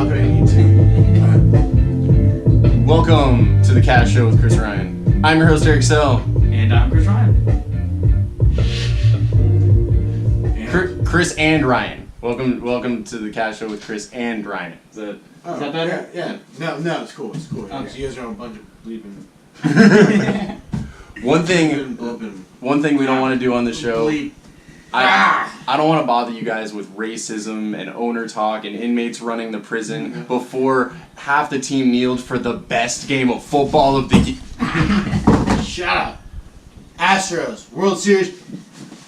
talk about YouTube. Welcome to the Kas Show with Chris Ryan. I'm your host, Eric Sell. And I'm Chris Ryan. Chris and Ryan. Welcome to the Kas Show with Chris and Ryan. Is that better? Yeah. No, it's cool. It's cool. Okay. You guys are a bunch of bleeping. One thing we don't want to do on the show. Bleep. I don't want to bother you guys with racism and owner talk and inmates running the prison before half the team kneeled for the best game of football of the year. Shut up. Astros, World Series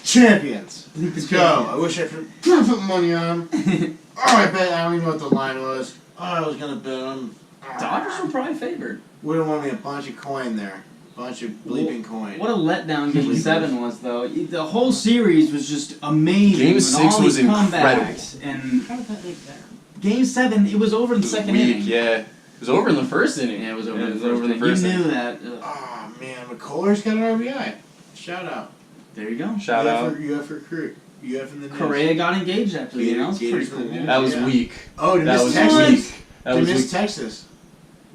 champions. Let's go. I wish I could put money on them. I don't even know what the line was. I was going to bet them. Dodgers were probably favored. Would have won me a bunch of coin there. Bunch of bleeping coin. What a letdown Game 7 was, though. The whole series was just amazing. Game 6 was incredible. And How did that make there? Game 7, it was over in the second inning. Yeah. It was over in the first inning. Yeah, it was over in the first first inning. inning. You knew that. Oh, man. McCullers got an RBI. Shout out. There you go. Shout out. UF recruit. UF in the news. Correa got engaged after the game. That was pretty cool. That was weak. Oh, to That miss was Texas. weak. That To was miss weak. Texas.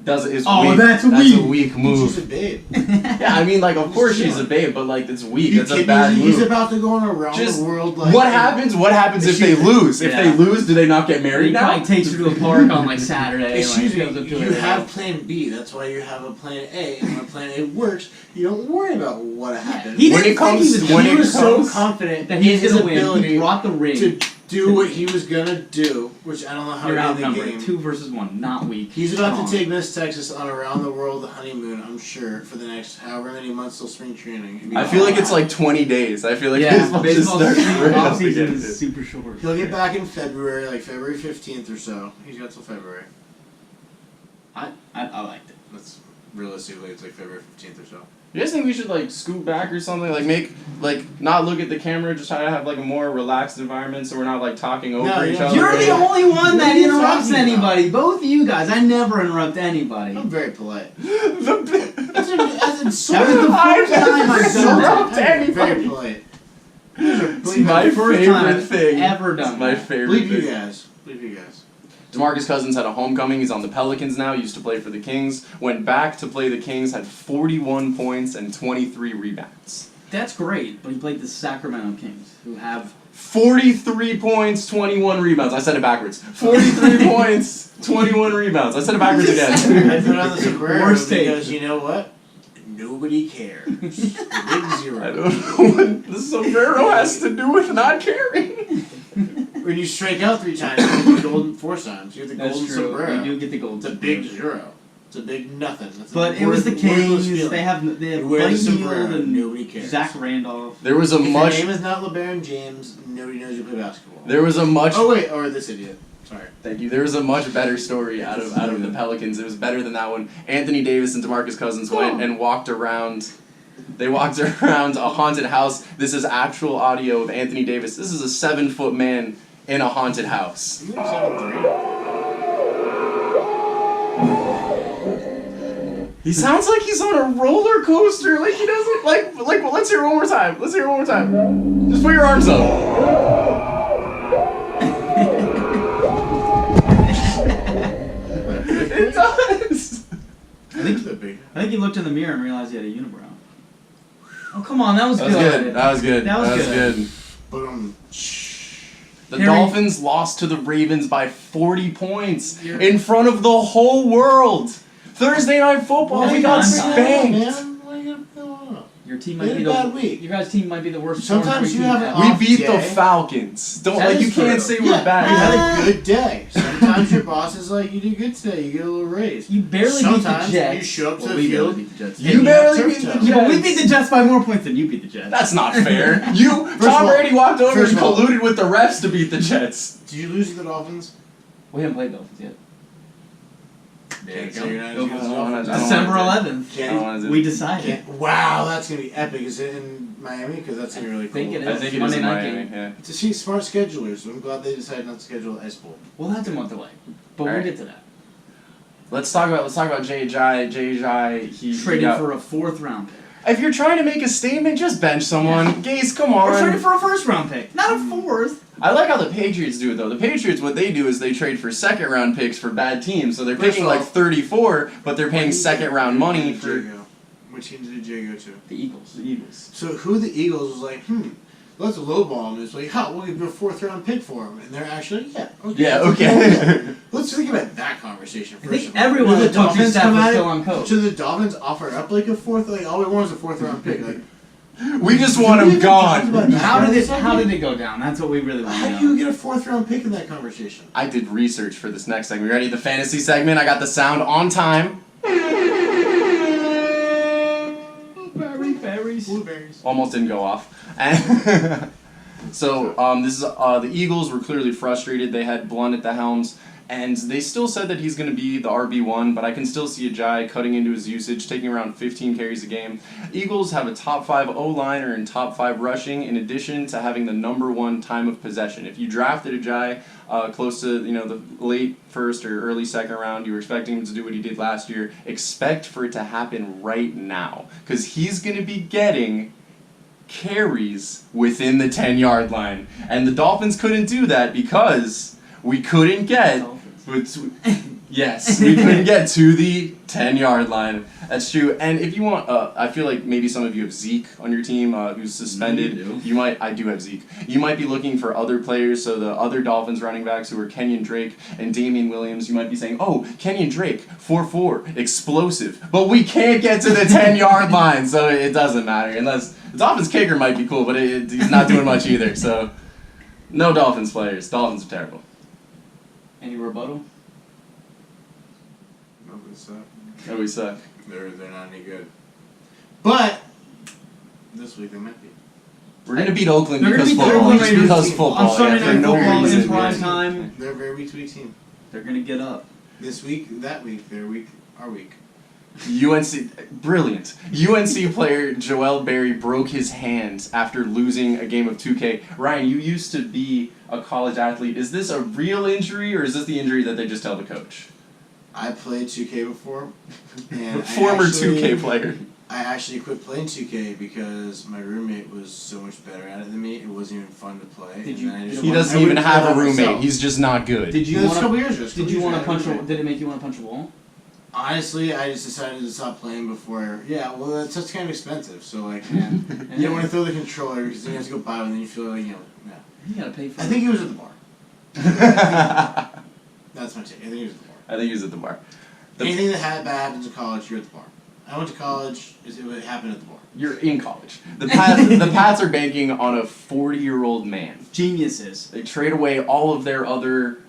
That's weak. That's a weak. weak She's move. a babe. Yeah, I mean, like, of course she's a babe, but like, it's weak. That's a bad move. He's about to go on around Just the world. Like, what happens? What happens if they lose? If they lose, do they not get He married now? probably takes her to a park on like Saturday. Excuse and, like, me, goes up to you her have house. plan B. That's why you have a plan A. And when plan A works, you don't worry about what happened. He When didn't it comes- think he when he it was so comes- confident that he in was his going to win. ability He brought the ring. to do what he was gonna do, which I don't know how You're he did the outnumbered. game. 2 versus 1, not weak. He's about Strong. to take Miss Texas on around the world honeymoon, I'm sure, for the next however many months till spring training. I feel like it's like 20 days. I feel like Yeah, baseball just baseball's starts right off up season again. is super short. He'll get back in February, like February 15th or so. He's got till February. I liked it. That's realistically, it's like February 15th or so. You guys think we should like scoot back or something? Like not look at the camera, just try to have like a more relaxed environment so we're not like talking over No, each yeah. other. You're the only one What that are you interrupts talking about? anybody. Both of you guys. I never interrupt anybody. I'm very polite. That's That's That was the first time I've done interrupt that. I'm very anybody. polite. It's my First time favorite I've thing. ever done It's my that. favorite Believe you thing. guys. Believe you guys. DeMarcus Cousins had a homecoming. He's on the Pelicans now. He used to play for the Kings. Went back to play the Kings. Had 41 points and 23 rebounds. That's great, but he played the Sacramento Kings, who have 43 points, 21 rebounds. I said it backwards. 43 points, 21 rebounds. I said it backwards again. I put on the sombrero Worst take. because you know what? Nobody cares. The big zero. I don't know what the sombrero has to do with not caring. When you strike out 3 times, you get the golden 4 times. You have the That's golden true. sombrero. You do get the golden. It's a big 0. It's a big nothing. That's But a it was the worthless Kings. feeling. They have You wear the Buddy sombrero, Hield and nobody cares. Zach Randolph. There was a If much. your name is not LeBaron James, nobody knows you play basketball. There was a much. Oh wait, or this idiot. Sorry. Thank you. There was a much better story out of the Pelicans. It was better than that one. Anthony Davis and DeMarcus Cousins went and walked around. They walked around a haunted house. This is actual audio of Anthony Davis. This is a 7-foot man in a haunted house. You have 7'3". He sounds like he's on a roller coaster. Like he doesn't like. Let's hear it one more time. Let's hear it one more time. Just put your arms up. It does. I think he looked in the mirror and realized he had a unibrow. Oh come on, that was good. That was good. That was good. But The Harry- Dolphins lost to the Ravens by 40 points in front of the whole world. Thursday Night Football, Well, we got man. spanked. Man, what are you gonna do? Your team They might had be a bad week. Your guys' team might be the worst. Sometimes 4-3 you team have ever. an We off beat the day. Falcons. Don't That like is you can't true. say Yeah, we're bad. you had a good day. Sometimes your boss is like, you did good today. You get a little raise. You barely Sometimes beat the Jets. you show up to Well, the we field. barely beat the Jets. You and barely have beat turf the toe. Yeah, but we beat the Jets by more points than you beat the Jets. That's not fair. You of Tom all- Brady walked over first and of all- colluded with the refs to beat the Jets. Did you lose to the Dolphins? We haven't played Dolphins yet. Can't say you're not Go as good as the for it. Dolphins. I don't December wanna 11th. Can't- We decided. Wow, that's gonna be epic. Is it in Miami? Because that's gonna be really I cool. think it I is. think it is Monday in night Miami. game. Yeah. To see smart schedulers, I'm glad they decided not to schedule Ice Bowl. Well, that's a month away, but we'll Alright. get to that. Let's talk about Jay Jai. Jay Jai. He Traded got, for a 4th round pick. If you're trying to make a statement, just bench someone. Gase, come on. Or trade it for a first-round pick, not a fourth. I like how the Patriots do it, though. The Patriots, what they do is they trade for second-round picks for bad teams. So they're picking like 34, but they're paying second-round money for... What team did Jay go to? The Eagles. The Eagles. So who the Eagles was like, let's lowball him. It's like, we'll give you a 4th-round pick for him. And they're actually, okay. Yeah, okay. Let's think about that conversation first. I think everyone on the Dolphins staff was still on coach. So the Dolphins offer up like a 4th, like all we want is a 4th-round pick. Like, we just want him gone. How did it go down? That's what we really want to know. How do you get a 4th-round pick in that conversation? I did research for this next segment. Ready? The fantasy segment. I got the sound on time. Blueberries. Almost didn't go off. And so this is the Eagles were clearly frustrated. They had Blunt at the helms, and they still said that he's going to be the RB1, but I can still see Ajayi cutting into his usage, taking around 15 carries a game. Eagles have a top 5 O-liner and top 5 rushing, in addition to having the number 1 time of possession. If you drafted Ajayi close to the late first or early second round, you were expecting him to do what he did last year. Expect for it to happen right now, because he's going to be getting carries within the 10-yard line, and the Dolphins couldn't do that because we couldn't get. Yes, we couldn't get to the 10-yard line. That's true. And if you want, I feel like maybe some of you have Zeke on your team who's suspended. I do have Zeke. You might be looking for other players. So the other Dolphins running backs who are Kenyon Drake and Damian Williams, you might be saying, oh, Kenyon Drake, 4.4, explosive. But we can't get to the 10-yard line, so it doesn't matter. Unless the Dolphins kicker might be cool, but he's not doing much either. So no Dolphins players. Dolphins are terrible. Any rebuttal? No, we suck. No, we suck. They're not any good. But this week they might be. We're gonna beat Oakland They're because gonna beat football. Oakland Just Raiders because football. on Sunday for Night no Football reason. in prime time. They're a very week-to-week team. They're gonna get up. This week, that week, their week, our week. UNC, brilliant. UNC player Joel Berry broke his hand after losing a game of 2K. Ryan, you used to be a college athlete. Is this a real injury, or is this the injury that they just tell the coach? I played 2K before. And Former 2K player. I actually quit playing 2K because my roommate was so much better at it than me. It wasn't even fun to play. He doesn't even have a roommate. He's just not good. Did you a want couple years ago. Did you want to punch? Did it make you want to punch a wall? Honestly, I just decided to stop playing before. Yeah, well, that's kind of expensive. So like, you don't want to throw the controller because then you have to go buy one, and then you feel like You gotta pay for it. I think he was at the bar. That's my take. I think he was at the bar. I think he was at the bar. Anything that bad happens in college, you're at the bar. I went to college. It would happen at the bar. You're in college. The Pats are banking on a 40-year-old man. Geniuses. They trade away all of their other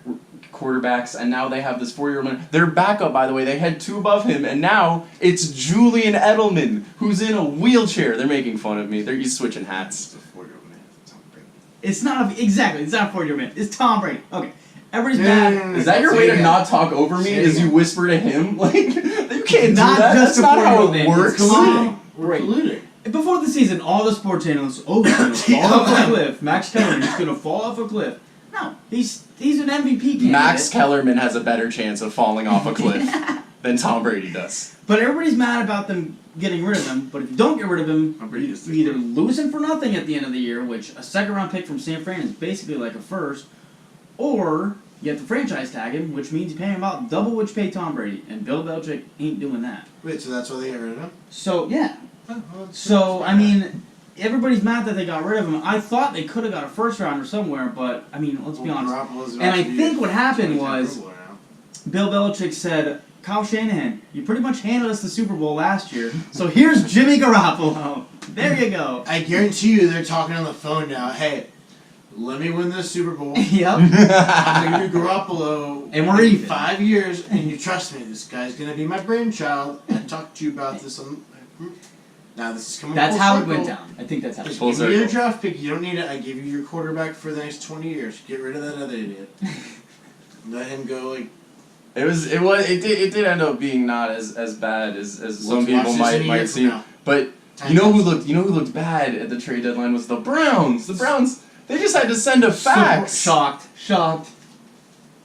quarterbacks, and now they have this 4-year-old man. Their backup, by the way, they had 2 above him, and now it's Julian Edelman, who's in a wheelchair. They're making fun of me. He's switching hats. It's a 4-year-old man. It's Tom Brady. It's not it's not a 4-year man. It's Tom Brady. Okay. Everybody's mad. Is that your way to not talk over me? Is you whisper to him? Like, you can't do that. That's not how it works. We're colluding. Before the season, all the sports analysts, he's gonna fall off a cliff. Max Kellerman is gonna fall off a cliff. No, he's an MVP candidate. Max Kellerman has a better chance of falling off a cliff than Tom Brady does. But everybody's mad about them getting rid of him. But if you don't get rid of him, you either lose him for nothing at the end of the year, which a second-round pick from San Fran is basically like a first, or you have to franchise tag him, which means you pay him about double what you pay Tom Brady. And Bill Belichick ain't doing that. Wait, so that's why they got rid of him? So, yeah. Oh, well, So, I mean, everybody's mad that they got rid of him. I thought they could have got a first rounder somewhere, but, I mean, let's be honest. And I think what happened was Bill Belichick said, Kyle Shanahan, you pretty much handed us the Super Bowl last year, so here's Jimmy Garoppolo. There you go. I guarantee you they're talking on the phone now. Hey, let me win this Super Bowl. Yep. I'm going to do Garoppolo and we're even 5 years, and you trust me, this guy's going to be my brainchild. I talked to you about this on... Now this is coming. That's full how circle. it went down. I think that's how it Just went give me your draft pick. You don't need it. I give you your quarterback for the next 20 years. Get rid of that other idiot. Let him go. Like it did end up being not as bad as some people might seem. But you know who looked bad at the trade deadline was the Browns. The Browns, they just had to send a fax. Shocked.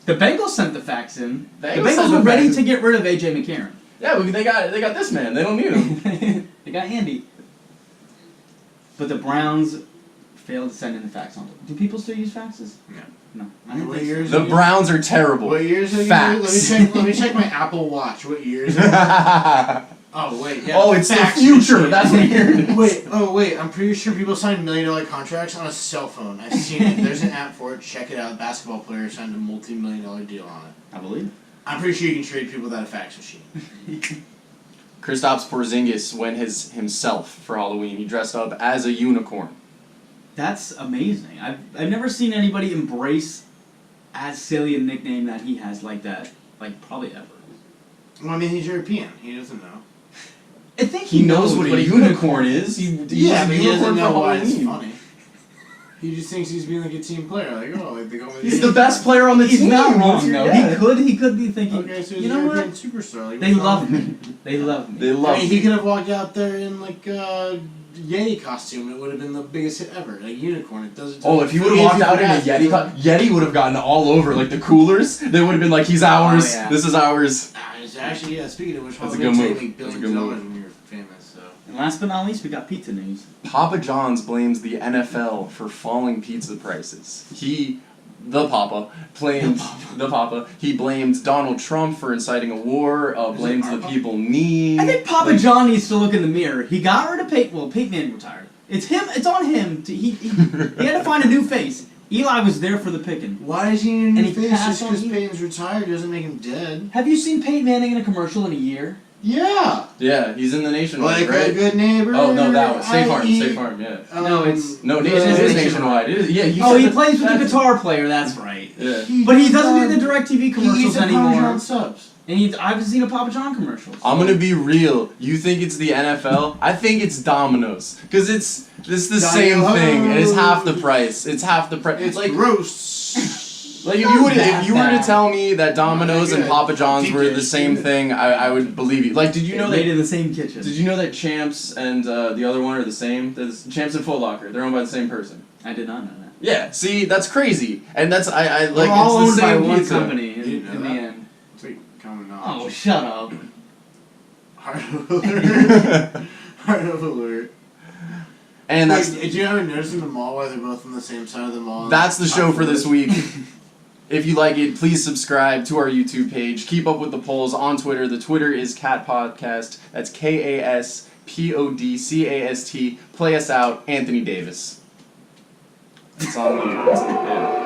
The Bengals sent the fax in. The Bengals Bengals were ready to get rid of AJ McCarron. Yeah, they got this man. They don't need him. They got Andy. but the Browns failed to send in the fax on. Do people still use faxes? No. I don't think so. The Browns are terrible. What years are you? Fax. Let me check my Apple Watch. What years? Oh wait, yeah. Oh, it's the future. Machine. That's what you're. Wait. I'm pretty sure people sign $1 million contracts on a cell phone. I've seen it. There's an app for it. Check it out. Basketball players signed a multi-million-dollar deal on it. I believe. I'm pretty sure you can trade people without a fax machine. Kristaps Porzingis went himself for Halloween. He dressed up as a unicorn. That's amazing. I've never seen anybody embrace as silly a nickname that he has like that. Like probably ever. Well, I mean, he's European. He doesn't know. I think He knows what a unicorn is. But he doesn't know why it's funny. He just thinks he's being like a team player. Like, oh, like they go with He's the best player on the team. He's not wrong though. Yeah. He could be thinking. Okay, so he's you know a European what? superstar. Like, They love me. They love me. They love I mean, me. he could have walked out there in like a Yeti costume. It would have been the biggest hit ever. Like unicorn. It doesn't. Oh, if he would have walked out in a Yeti would have gotten all over like the coolers. They would have been like, he's ours. Oh, yeah. This is ours. It's actually, yeah. Speaking of which, That's a Hall good of Fame move. make That's a billions good of move. dollars when you're famous. So. And last but not least, we got pizza news. Papa John's blames the NFL for falling pizza prices. The Papa, he blamed Donald Trump for inciting a war, blames the people need. I think Papa John needs to look in the mirror. He got rid of Peyton Manning retired. It's him. It's on him. He had to find a new face. Eli was there for the picking. Why does he need a new And he face? passed Just on because you. Peyton's retired doesn't make him dead. Have you seen Peyton Manning in a commercial in a year? Yeah. Yeah, he's in the Nationwide, Like right? a good neighbor. Oh no, that one. State I.e. Farm, yeah. No, it's No, It it is is Nationwide. Nationwide. It is, yeah, he plays with the guitar player. That's right. Yeah. But he doesn't do the DirecTV He commercials eats a anymore. Parmesan subs. And I haven't seen a Papa John commercial. So. I'm gonna be real. You think it's the NFL? I think it's Domino's, because it's the same thing, and it's half the price. It's half the price. It's like gross. Like if you were to tell me that Domino's and Papa John's were the same thing, I would believe you. Like, did you know made that? in the same kitchen. Did you know that Champs and the other one are the same? Champs and Foot Locker. They're owned by the same person. I did not know that. Yeah. See, that's crazy, and that's I like. We're all it's owned the by same one pizza. company You in didn't know the that? end. It's like common Oh, knowledge. shut up. Heart of alert. Heart of alert. And Wait, that's did you ever notice in the mall where they're both on the same side of the mall? that's the show for this week. If you like it, please subscribe to our YouTube page. Keep up with the polls on Twitter. The Twitter is Cat Podcast. That's KASPODCAST. Play us out, Anthony Davis. It's on. Yeah.